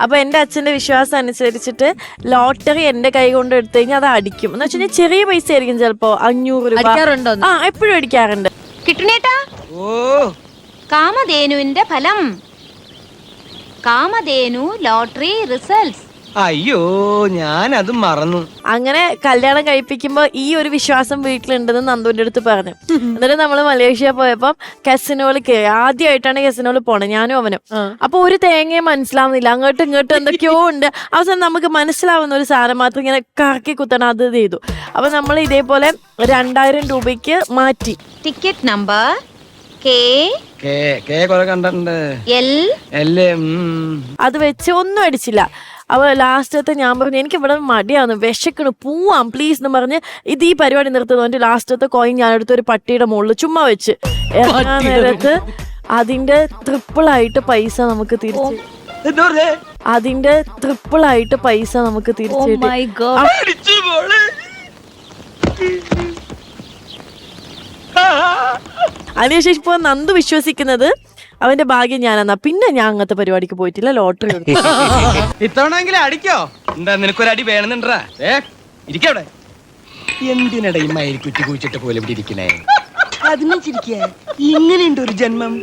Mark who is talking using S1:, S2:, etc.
S1: അപ്പൊ എന്റെ അച്ഛന്റെ വിശ്വാസം അനുസരിച്ചിട്ട് ലോട്ടറി എന്റെ കൈ കൊണ്ട് എടുത്തു കഴിഞ്ഞാൽ അത് അടിക്കും എന്ന് വെച്ചാൽ ചെറിയ പൈസ ആയിരിക്കും, ചിലപ്പോ 500 രൂപ. ആ, എപ്പോഴും അടിക്കാറുണ്ട്.
S2: കിട്ടണേട്ടാ, കാമധേനുവിന്റെ ഫലം. Kamadhenu lottery results.
S3: അയ്യോ, ഞാൻ അത് മറന്നു.
S1: അങ്ങനെ കല്യാണം കഴിപ്പിക്കുമ്പോ ഈ ഒരു വിശ്വാസം വീട്ടിലുണ്ടെന്ന് നന്ദുവിന്റെ അടുത്ത് പറഞ്ഞു. എന്നിട്ട് നമ്മള് മലേഷ്യ പോയപ്പം കസിനോള് കയറി. ആദ്യമായിട്ടാണ് കസിനോള് പോണേ, ഞാനും അവനും. അപ്പൊ ഒരു തേങ്ങയും മനസ്സിലാവുന്നില്ല, അങ്ങോട്ടും ഇങ്ങോട്ടും എന്തൊക്കെയോ ഉണ്ട്. അവസാനം നമുക്ക് മനസ്സിലാവുന്ന ഒരു സാധനം മാത്രം ഇങ്ങനെ കറക്കി കുത്തണം, അത് ചെയ്തു. അപ്പൊ നമ്മൾ ഇതേപോലെ 2000 രൂപയ്ക്ക് മാറ്റി.
S2: ടിക്കറ്റ് നമ്പർ
S3: കണ്ടിട്ടുണ്ട്.
S1: അത് വെച്ച് ഒന്നും അടിച്ചില്ല. അവ ലാസ്റ്റത്തെ ഞാൻ പറഞ്ഞു എനിക്ക് ഇവിടെ മടിയാന്ന്, വിശക്കണ്, പോവാം പ്ലീസ് എന്ന് പറഞ്ഞ് ഇത് ഈ പരിപാടി നിർത്തുന്നു. ലാസ്റ്റത്തെ കോയിൻ ഞാൻ എടുത്ത് ഒരു പട്ടിയുടെ മുകളിൽ ചുമ്മാ വെച്ച് ഇറങ്ങാൻ നേരത്ത് അതിന്റെ ട്രിപ്പിളായിട്ട് പൈസ നമുക്ക് തിരിച്ച് അതിനുശേഷം ഇപ്പൊ നന്ദു വിശ്വസിക്കുന്നത് അവന്റെ ഭാഗ്യം ഞാനെന്നാ. പിന്നെ ഞാൻ അങ്ങനത്തെ പരിപാടിക്ക് പോയിട്ടില്ല. ലോട്ടറി
S3: ഇത്തവണെങ്കിലും അടിക്കോ? എന്താ നിനക്കൊരു അടി വേണമെന്നുണ്ടാ? ഇരിക്കവിടെ. എന്തിനട ഈ മയിൽ കുറ്റി കുഴിച്ചിട്ട് പോലെ ഇവിടെ ഇരിക്കണേ? അതിനെ ചിരിക്കേ, ഇങ്ങനെയുണ്ട് ഒരു ജന്മം.